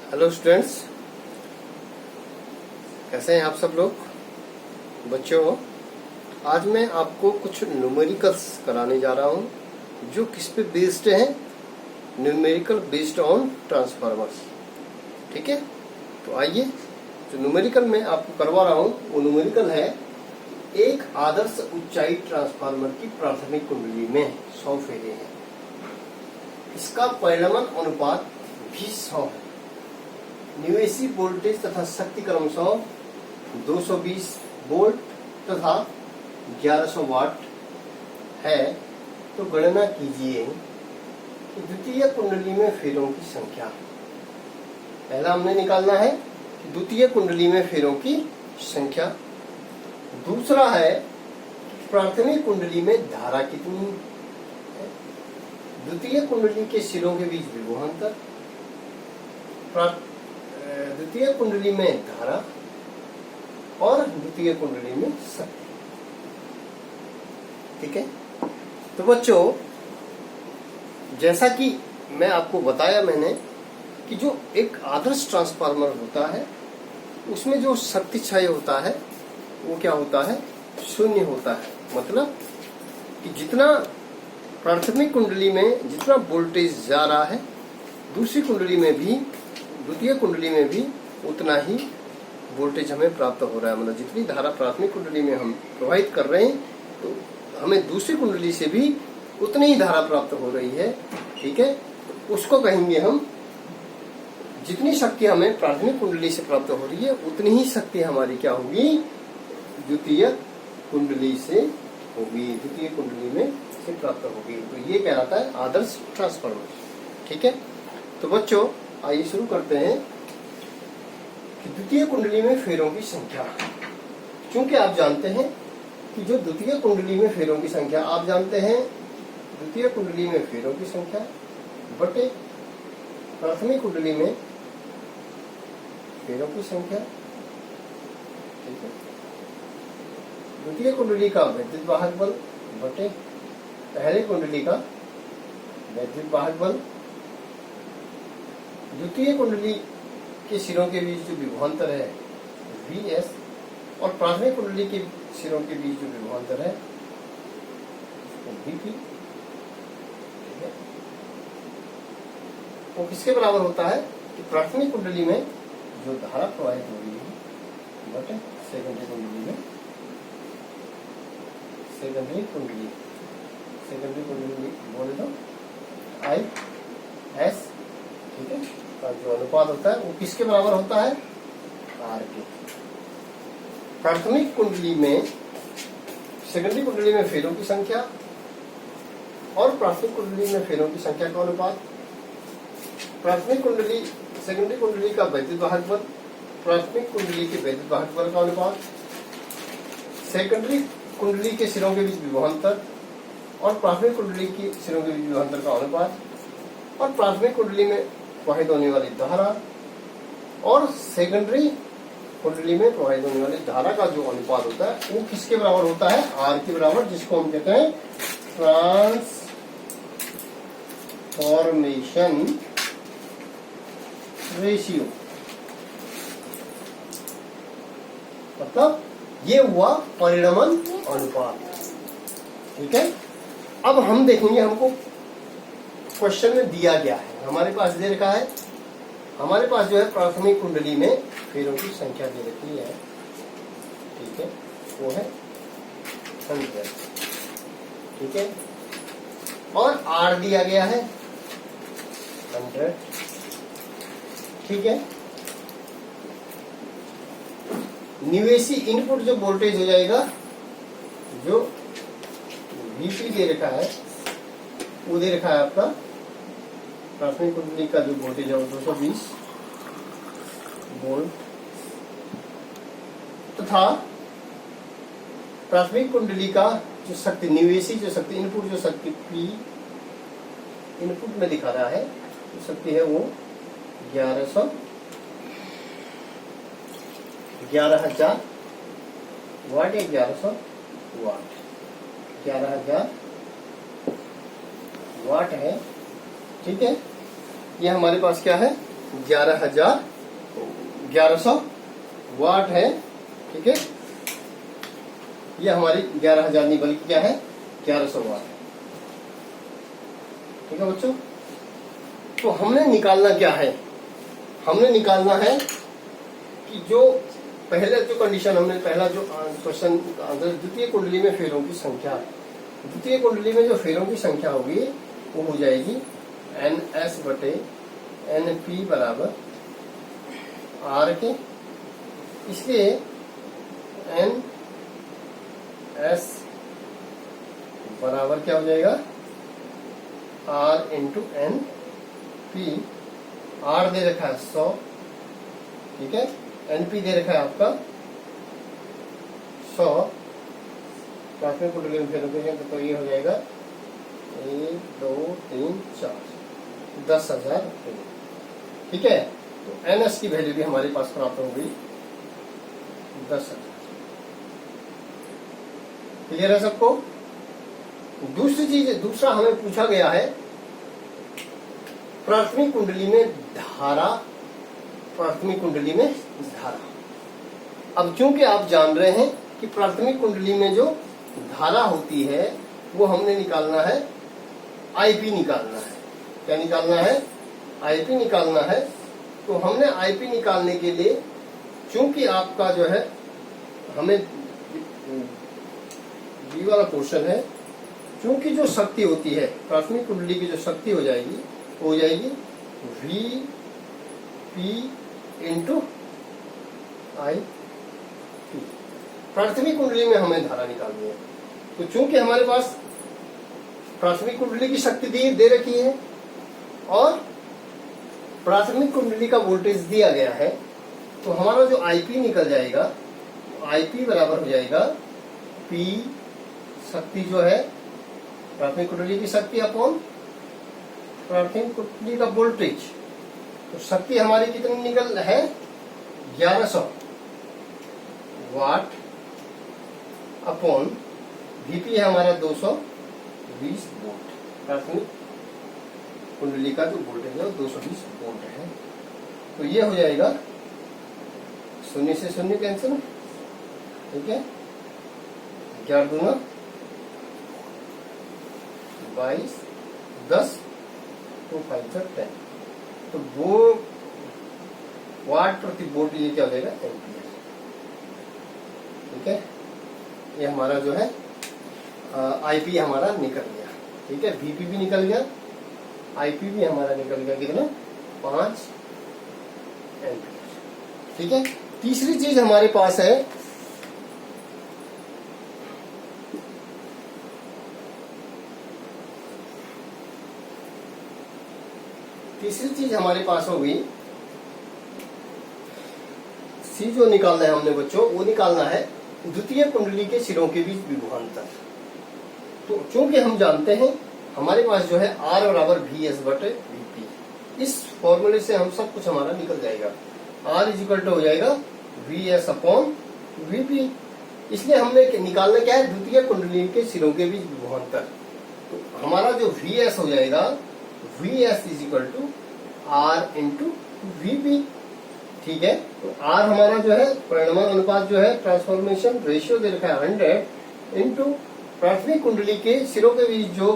Hello students, कैसे हैं आप सब लोग। बच्चों, आज मैं आपको कुछ न्यूमेरिकल्स कराने जा रहा हूं जो किस पे बेस्ड हैं। Numerical based on transformers. ठीक है, तो आइए, जो न्यूमेरिकल मैं आपको करवा रहा हूं वो न्यूमेरिकल है एक आदर्श ऊंचाई ट्रांसफार्मर की प्राथमिक कुंडली में 100 फेरे हैं। इसका परिणामन अनुपात भी 100 है। न्यूएसी वोल्टेज तथा शक्ति क्रमशः 220 वोल्ट तथा 1100 वाट है। तो गणना कीजिए कि द्वितीय कुंडली में फेरों की संख्या। पहला हमने निकालना है कि द्वितीय कुंडली में फेरों की संख्या। दूसरा है प्राथमिक कुंडली में धारा कितनी है। द्वितीय कुंडली के सिरों के बीच विभवांतर, द्वितीय कुंडली में धारा और द्वितीय कुंडली में शक्ति। ठीक है, तो बच्चों, जैसा कि मैं आपको बताया मैंने कि जो एक आदर्श ट्रांसफार्मर होता है उसमें जो शक्ति क्षय होता है वो क्या होता है, शून्य होता है। मतलब कि जितना प्राथमिक कुंडली में जितना वोल्टेज जा रहा है दूसरी कुंडली में भी, द्वितीय कुंडली में भी उतना ही वोल्टेज हमें प्राप्त हो रहा है। मतलब जितनी धारा प्राथमिक कुंडली में हम प्रवाहित कर रहे हैं तो हमें दूसरी कुंडली से भी उतनी ही धारा प्राप्त हो रही है। ठीक है, तो उसको कहेंगे हम, जितनी शक्ति हमें प्राथमिक कुंडली से प्राप्त हो रही है उतनी ही शक्ति हमारी क्या होगी, द्वितीय कुंडली से होगी, द्वितीय कुंडली में से प्राप्त होगी। तो ये कहलाता है आदर्श ट्रांसफार्मर। ठीक है, तो बच्चों आइए शुरू करते हैं कि द्वितीय कुंडली में फेरों की संख्या। क्योंकि आप जानते हैं कि जो द्वितीय कुंडली में फेरों की संख्या, आप जानते हैं द्वितीय कुंडली में फेरों की संख्या बटे प्राथमिक कुंडली में फेरों की संख्या। ठीक है, द्वितीय कुंडली का वैद्युत वाहक बल बटे पहले कुंडली का वैद्युत वाहक बल। द्वितीय कुंडली के सिरों के बीच जो विभवांतर है Vs और प्राथमिक कुंडली के सिरों के बीच जो विभवांतर है Vp, वो किसके बराबर होता है कि प्राथमिक कुंडली में जो धारा प्रवाहित हो रही है बटे सेकेंडरी कुंडली में, सेकेंडरी कुंडली बोले तो IS। ठीक है, का जो अनुपात होता है वो किसके बराबर होता है, R के। प्राथमिक कुंडली में, सेकेंडरी कुंडली में फेरों की संख्या और प्राथमिक कुंडली में फेरों की संख्या का अनुपात। प्राथमिक कुंडली, सेकेंडरी कुंडली का वैद्युत वाहक बल, प्राथमिक कुंडली के वैद्युत वाहक बल का अनुपात, सेकेंडरी कुंडली के सिरों के बीच विभवांतर और प्राथमिक कुंडली के सिरों के बीच विभवांतर का अनुपात, और प्राथमिक कुंडली में प्रवाहित होने वाली धारा और सेकेंडरी कुंडली में प्रवाहित होने वाली धारा का जो अनुपात होता है वो किसके बराबर होता है, R के बराबर, जिसको हम कहते हैं ट्रांसफॉर्मेशन रेशियो। मतलब ये हुआ परिणमन अनुपात। ठीक है, अब हम देखेंगे, हमको क्वेश्चन में दिया गया है, हमारे पास दे रखा है, हमारे पास जो है प्राथमिक कुंडली में फेरों की संख्या दे रखी है। ठीक है, वो है 100। ठीक है, और R दिया गया है 100। ठीक है, न्यूएसी इनपुट जो वोल्टेज हो जाएगा, जो Vp दे रखा है वो दे रखा है आपका प्राथमिक कुंडली का जो वोल्टेज है वो 220 वोल्ट तथा प्राथमिक कुंडली का जो शक्ति न्यूएसी जो शक्ति इनपुट जो शक्ति P इनपुट में दिखा रहा है जो शक्ति है वो 11,000 वाट या 1100 वाट, 11,000 वाट है। ठीक है, ये हमारे पास क्या है, 1100 वाट है। ठीक है, ये हमारी 11,000 नहीं बल्कि क्या है 1100 वाट है। ठीक है बच्चों, तो हमने निकालना क्या है, हमने निकालना है कि जो पहले जो कंडीशन हमने पहला जो क्वेश्चन आंसर, द्वितीय कुंडली में फेरों की संख्या, द्वितीय कुंडली में जो फेरों की संख्या होगी वो हो जाएगी NS/NP बराबर R के। इसलिए NS बराबर क्या हो जाएगा R इंटू NP। R दे रखा है 100, ठीक है, NP दे रखा है आपका 100। प्राथमिक कुंडली में फेरों की संख्या तो ये हो जाएगा 1 2 3 4 10,000। ठीक है, तो NS की वैल्यू भी हमारे पास प्राप्त हो गई 10,000। क्लियर है सबको। दूसरी चीज, दूसरा हमें पूछा गया है प्राथमिक कुंडली में धारा, प्राथमिक कुंडली में धारा। अब चूंकि आप जान रहे हैं कि प्राथमिक कुंडली में जो धारा होती है वो हमने निकालना है, आईपी निकालना है। क्या निकालना है, आईपी निकालना है। तो हमने आईपी निकालने के लिए, चूंकि आपका जो है हमें बी वाला पोर्शन है, चूंकि जो शक्ति होती है प्राथमिक कुंडली की जो शक्ति हो जाएगी वो हो जाएगी V P into I P. प्राथमिक कुंडली में हमें धारा निकालनी है, तो चूंकि हमारे पास प्राथमिक कुंडली की शक्ति दे रखी है और प्राथमिक कुंडली का वोल्टेज दिया गया है, तो हमारा जो आईपी निकल जाएगा, आईपी बराबर हो जाएगा पी शक्ति जो है प्राथमिक कुंडली की शक्ति अपॉन प्राथमिक कुंडली का वोल्टेज। तो शक्ति हमारी कितनी निकल है 1100 वाट अपॉन वीपी है हमारा 220 वोल्ट। प्राथमिक कुंडली का जो वोल्टेज है वो 220 वोल्ट है। तो ये हो जाएगा 0 से 0 कैंसिल। ठीक है, 11 दूना 22, 10 2 5 10। तो वो वाट प्रति वोल्ट ये क्या हो जाएगा एम्पियर। ठीक है, ये हमारा जो है आईपी हमारा निकल गया। ठीक है, वीपी भी निकल गया, आईपी भी हमारा निकल गया, कितना 5 एम्पियर। ठीक है, तीसरी चीज हमारे पास है हो गई सी। जो निकालना है हमने बच्चों, वो निकालना है द्वितीय कुंडली के सिरों के बीच विभवांतर। तो चूंकि हम जानते हैं हमारे पास जो है R बराबर VS/VP, इस फॉर्मूले से हम सब कुछ हमारा निकल जाएगा। R इक्वल टू हो जाएगा VS/VP। इसलिए हमने निकालना क्या है, द्वितीय कुंडली के सिरों के बीच विभवांतर। तो हमारा जो VS हो जाएगा VS equal to R into VP। ठीक है, तो R हमारा जो है परिणाम अनुपात जो है ट्रांसफॉर्मेशन रेशियो दे रखा है 100 इंटू प्राथमिक कुंडली के सिरों के बीच जो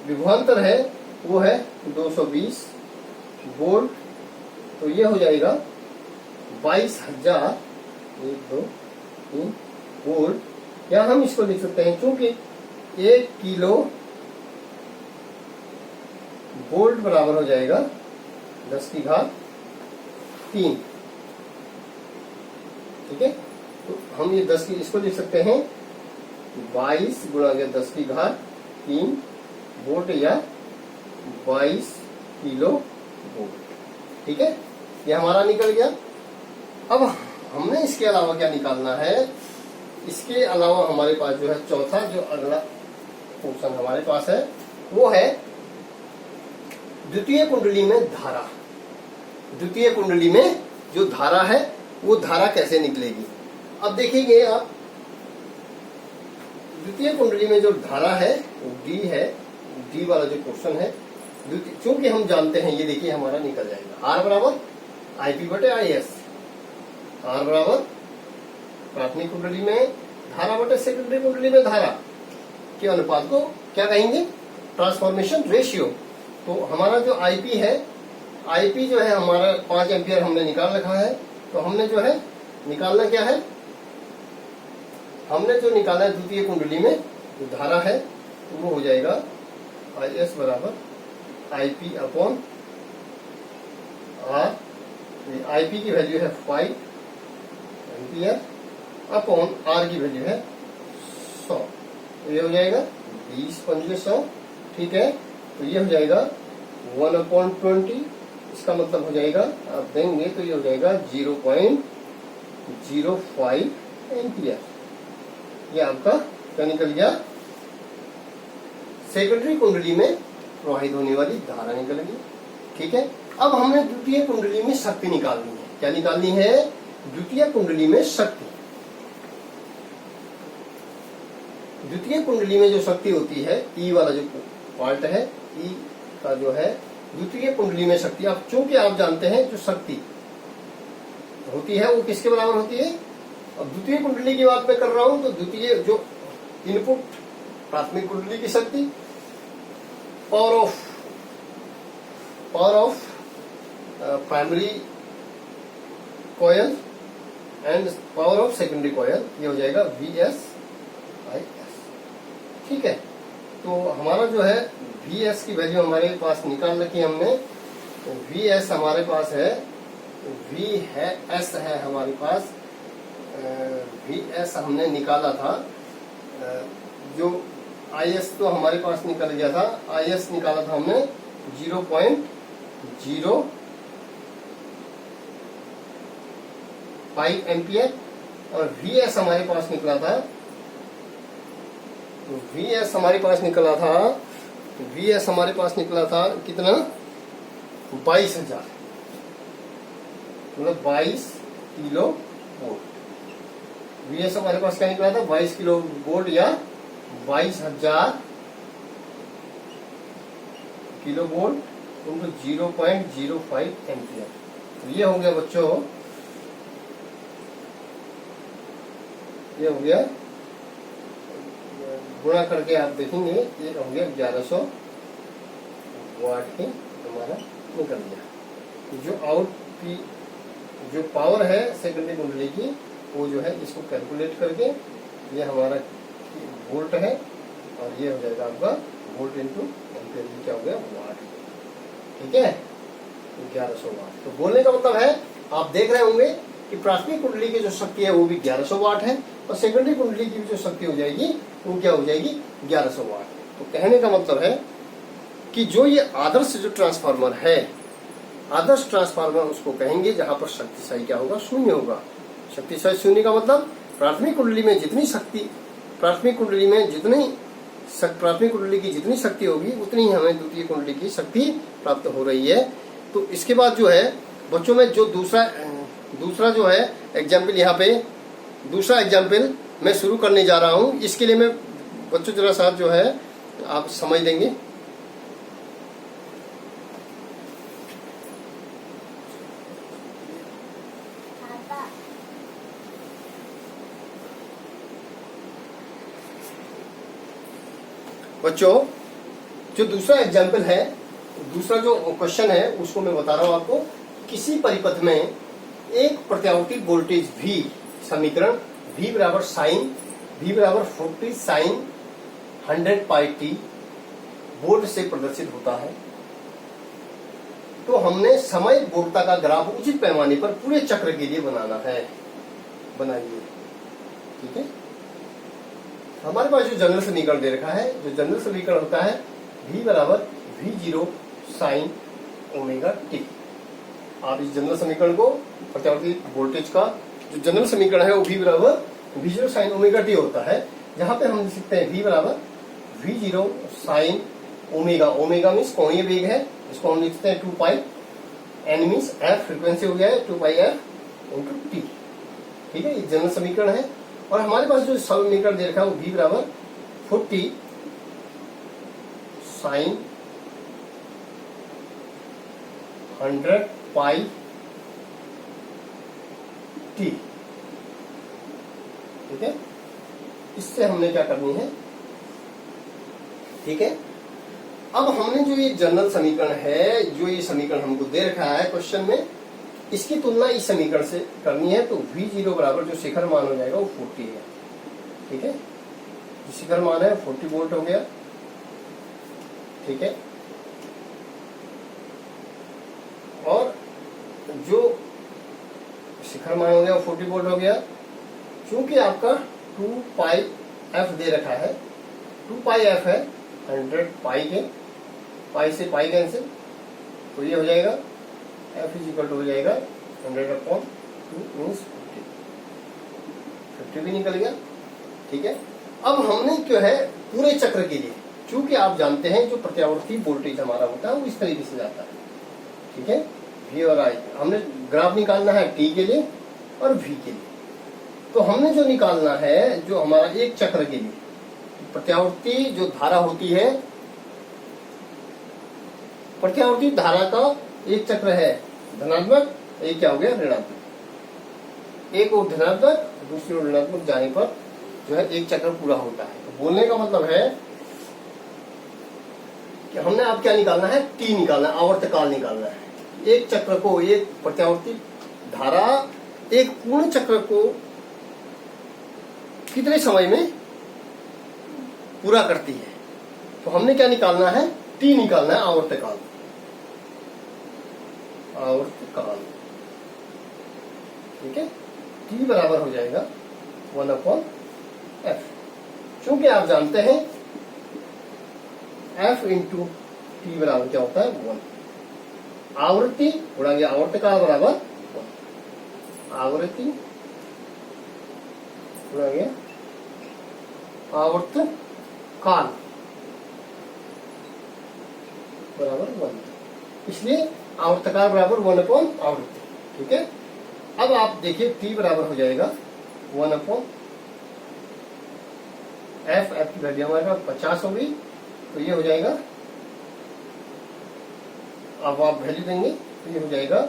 विभवांतर है वो है 220 वोल्ट। तो ये हो जाएगा 22,000 वोल्ट। या हम इसको लिख सकते हैं, चूंकि 1 किलो वोल्ट बराबर हो जाएगा 10 की घात 3। ठीक है, तो हम ये 10 की इसको लिख सकते हैं 22 गुणा 10 की घात 3 वोल्ट या 22 किलो वोल्ट। ठीक है, ये हमारा निकल गया। अब हमने इसके अलावा क्या निकालना है, इसके अलावा हमारे पास जो है चौथा जो अगला ऑप्शन हमारे पास है वो है द्वितीय कुंडली में धारा। द्वितीय कुंडली में जो धारा है वो धारा कैसे निकलेगी। अब देखिए आप, द्वितीय कुंडली में जो धारा है वो डी है, डी वाला जो क्वेश्चन है चूंकि हम जानते हैं, ये देखिए हमारा निकल जाएगा आर बराबर आईपी बटे आई एस। आर बराबर प्राथमिक कुंडली में धारा बटे सेकेंडरी कुंडली में धारा के अनुपात को क्या कहेंगे, ट्रांसफॉर्मेशन रेशियो। तो हमारा जो आईपी है, आईपी जो है हमारा 5 एम्पियर हमने निकाल रखा है। तो हमने जो है निकालना क्या है, हमने जो निकाला है द्वितीय कुंडली में जो धारा है वो हो जाएगा आई एस बराबर आईपी अपॉन आर। आईपी की वैल्यू है 5 एम्पियर अपॉन आर की वैल्यू है 100। तो ये हो जाएगा 20 पंजे 100, ठीक है। तो ये हो जाएगा 1/20, इसका मतलब हो जाएगा आप देंगे तो ये हो जाएगा 0.05 एम्पियर। ये आपका क्या निकल गया, सेकेंडरी कुंडली में प्रवाहित होने वाली धारा निकल गई, ठीक है। अब हमने द्वितीय कुंडली में शक्ति निकालनी है। क्या निकालनी है, द्वितीय कुंडली में शक्ति। द्वितीय कुंडली में जो शक्ति होती है, ई वाला जो पार्ट है, ई का जो है द्वितीय कुंडली में शक्ति, आप चूंकि आप जानते हैं जो शक्ति होती है वो किसके बराबर होती है। अब द्वितीय कुंडली की बात मैं कर रहा हूं तो द्वितीय जो इनपुट प्राथमिक कुंडली की शक्ति, power of primary coil and power of secondary coil, ये हो जाएगा VS IS, ठीक है। तो हमारा जो है VS की वैल्यू हमारे पास निकाल रखी हमने। तो VS हमारे पास है, VS है हमारे पास, VS हमने निकाला था। जो IS तो हमारे पास निकल गया था, IS निकाला था हमने 0.05 एम्पियर और VS हमारे पास निकला था, तो VS हमारे पास निकला था, VS हमारे पास निकला था कितना, 22,000, मतलब 22 किलो वोल्ट। VS हमारे पास क्या निकला था, 22 किलो वोल्ट या 22,000 किलो वोल्ट उनको 0.05 एम्पियर। तो ये हो गया बच्चों, ये हो गया, गुणा करके आप देखेंगे ये हो गया 1100 वाट के हमारा निकल गया। जो जो पावर है सेकेंडरी कुंडली की वो जो है इसको कैलकुलेट करके ये हमारा वोल्ट है और ये हो जाएगा आपका वोल्ट इंटू एम्पियर, क्या हो गया वाट, ठीक है, 1100 वाट। तो बोलने का मतलब है आप देख रहे होंगे कि प्राथमिक कुंडली की जो शक्ति है वो भी 1100 वाट है और सेकेंडरी कुंडली की जो शक्ति हो जाएगी वो क्या हो जाएगी 1100 वाट। तो कहने का मतलब है कि जो ये आदर्श जो ट्रांसफार्मर है, आदर्श ट्रांसफार्मर उसको कहेंगे जहां पर शक्ति क्या होगा, शून्य होगा। शक्ति शून्य का मतलब प्राथमिक कुंडली में जितनी शक्ति, प्राथमिक कुंडली की जितनी शक्ति होगी उतनी ही हमें द्वितीय कुंडली की शक्ति प्राप्त हो रही है। तो इसके बाद जो है बच्चों में जो दूसरा जो है एग्जाम्पल, यहाँ पे दूसरा एग्जाम्पल मैं शुरू करने जा रहा हूँ। इसके लिए मैं बच्चों जरा साथ जो है आप समझ लेंगे। बच्चों जो दूसरा एग्जाम्पल है, दूसरा जो क्वेश्चन है उसको मैं बता रहा हूं आपको। किसी परिपथ में एक प्रत्यावर्ती वोल्टेज V, समीकरण V बराबर 40 साइन 100 पाई t वोल्ट से प्रदर्शित होता है। तो हमने समय वोल्टता का ग्राफ उचित पैमाने पर पूरे चक्र के लिए बनाना है, बनाइए, ठीक है। हमारे पास जो जनरल समीकरण दे रखा है, जो जनरल समीकरण होता है V बराबर V0 साइन ओमेगा t। आप इस जनरल समीकरण को, प्रत्यावर्ती वोल्टेज का जो जनरल समीकरण है वो V बराबर V0 साइन ओमेगा t होता है, जहां पे हम लिख सकते हैं V बराबर V0 sine omega, omega means कोणीय वेग है, इसको हम लिख सकते हैं 2 पाई, n मीन्स f फ्रीक्वेंसी हो गया है 2 पाई f इंटू t, ठीक है। ये जनरल समीकरण है। और हमारे पास जो समीकरण दे रखा है वो V बराबर 40 साइन 100 पाई टी। ठीक है, इससे हमने क्या करनी है, ठीक है। अब हमने जो ये जनरल समीकरण है, जो ये समीकरण हमको दे रखा है क्वेश्चन में, इसकी तुलना इस समीकरण से करनी है। तो V0 बराबर जो शिखर मान हो जाएगा वो 40 है। ठीक है, जो शिखर मान है 40 वोल्ट हो गया। ठीक है, और जो शिखर मान हो गया 40 वोल्ट हो गया। क्योंकि आपका 2 पाई एफ दे रखा है, 2 पाई एफ है 100 पाई के, पाई से पाई कैंसिल, तो ये हो जाएगा एफ इज इक्वल टू हो जाएगा 100/2 मीन्स 50 भी निकल गया। ठीक है, अब हमने जो है पूरे चक्र के लिए, चूंकि आप जानते हैं जो प्रत्यावर्ती वोल्टेज हमारा होता है वो इस तरीके से जाता है। ठीक है, V और I, हमने ग्राफ निकालना है T के लिए और V के लिए। तो हमने जो निकालना है, जो हमारा एक चक्र के लिए प्रत्यावर्ती जो धारा होती है, प्रत्यावर्ती धारा का एक चक्र है धनात्मक, एक क्या हो गया ऋणात्मक। एक और धनात्मक, दूसरी ओर ऋणात्मक जाने पर जो है एक चक्र पूरा होता है। तो बोलने का मतलब है कि हमने अब क्या निकालना है, टी निकालना है, आवर्तकाल निकालना है। एक चक्र को, एक प्रत्यावर्ती धारा एक पूर्ण चक्र को कितने समय में पूरा करती है। तो हमने क्या निकालना है, टी निकालना है, आवर्तकाल। आवर्तकाल, ठीक है, टी बराबर हो जाएगा 1/f। क्योंकि आप जानते हैं f इंटू टी बराबर क्या होता है 1। आवृत्ति गुणा आवर्तकाल बराबर 1। आवृत्ति गुणा आवर्तकाल बराबर 1। इसलिए आवर्तकाल बराबर 1/आवृत्ति। ठीक है, अब आप देखिए टी बराबर हो जाएगा 1/f। एफ की वैल्यू हमारे पास 50 हो गई, तो ये हो जाएगा, अब आप वैल्यू देंगे तो ये हो जाएगा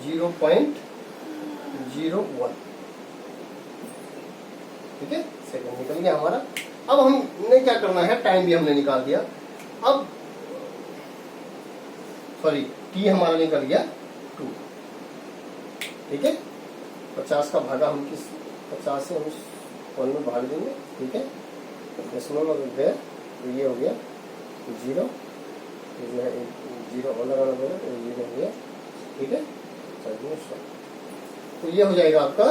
0.01। ठीक है, सेकंड निकल गया हमारा। अब हमने क्या करना है, टाइम भी हमने निकाल दिया। अब सॉरी, टी हमारा निकल गया 2। ठीक है, 50 का भागा हम किस 50 से हम 1 में भाग देंगे। ठीक है, दशमलव अगर गया तो ये हो गया 0, जो है 0 और लगाना पड़ेगा तो 0 हो गया। ठीक है, तो ये हो जाएगा आपका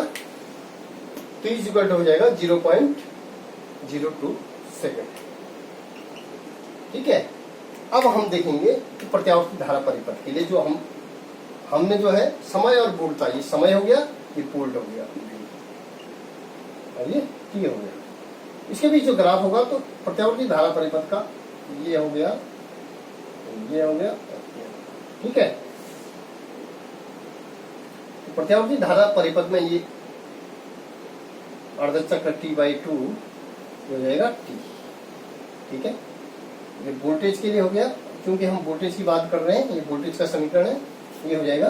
t इक्वल हो जाएगा 0.02 सेकेंड। ठीक है, अब हम देखेंगे कि प्रत्यावर्ती धारा परिपथ के लिए जो हमने जो है समय और वोल्टता, ये समय हो गया, ये वोल्ट हो गया और ये t हो गया। इसके बीच जो ग्राफ होगा तो प्रत्यावर्ती धारा परिपथ का ये हो गया, ये हो गया। ठीक है, तो प्रत्यावर्ती धारा परिपथ में ये अर्धचक्र T/2 हो जाएगा T। ठीक है, ये वोल्टेज के लिए हो गया, क्योंकि हम वोल्टेज की बात कर रहे हैं, ये वोल्टेज का समीकरण है। ये हो जाएगा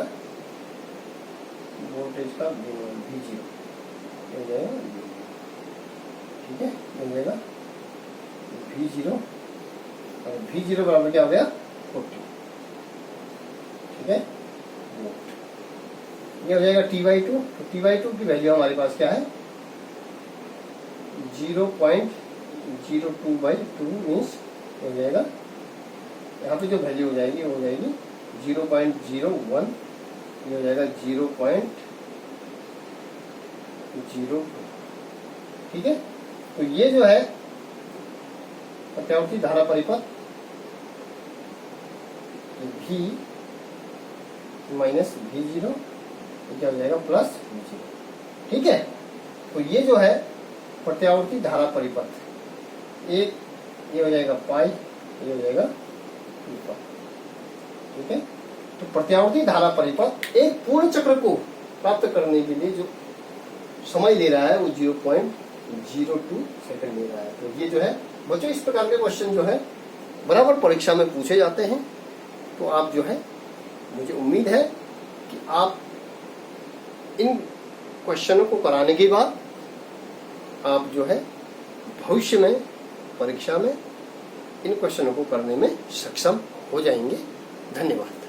वोल्टेज का V0 हो जाएगा। ठीक है, हो जाएगा V0 और V0 बराबर क्या हो गया 40। ठीक है, ये हो जाएगा T/2। तो T/2 की वैल्यू हमारे पास क्या है 0.02/2 मीन्स हो जाएगा, यहाँ पे जो वैल्यू हो जाएगी वो हो जाएगी 0.01, ये हो जाएगा 0.02। ठीक है, तो ये जो है प्रत्यावर्ती धारा परिपथ V माइनस V0, तो क्या हो जाएगा प्लस V0। ठीक है, तो ये जो है प्रत्यावर्ती धारा परिपथ, एक ये हो जाएगा पाई, ये हो जाएगा 2 पाई। ठीक है, तो प्रत्यावर्ती धारा परिपथ एक पूर्ण चक्र को प्राप्त करने के लिए जो समय ले रहा है वो 0.02 सेकंड ले रहा है। तो ये जो है बच्चों, इस प्रकार के क्वेश्चन जो है बराबर परीक्षा में पूछे जाते हैं। तो आप जो है मुझे उम्मीद है कि आप इन क्वेश्चनों को कराने के बाद आप जो है भविष्य में परीक्षा में इन क्वेश्चनों को करने में सक्षम हो जाएंगे। धन्यवाद।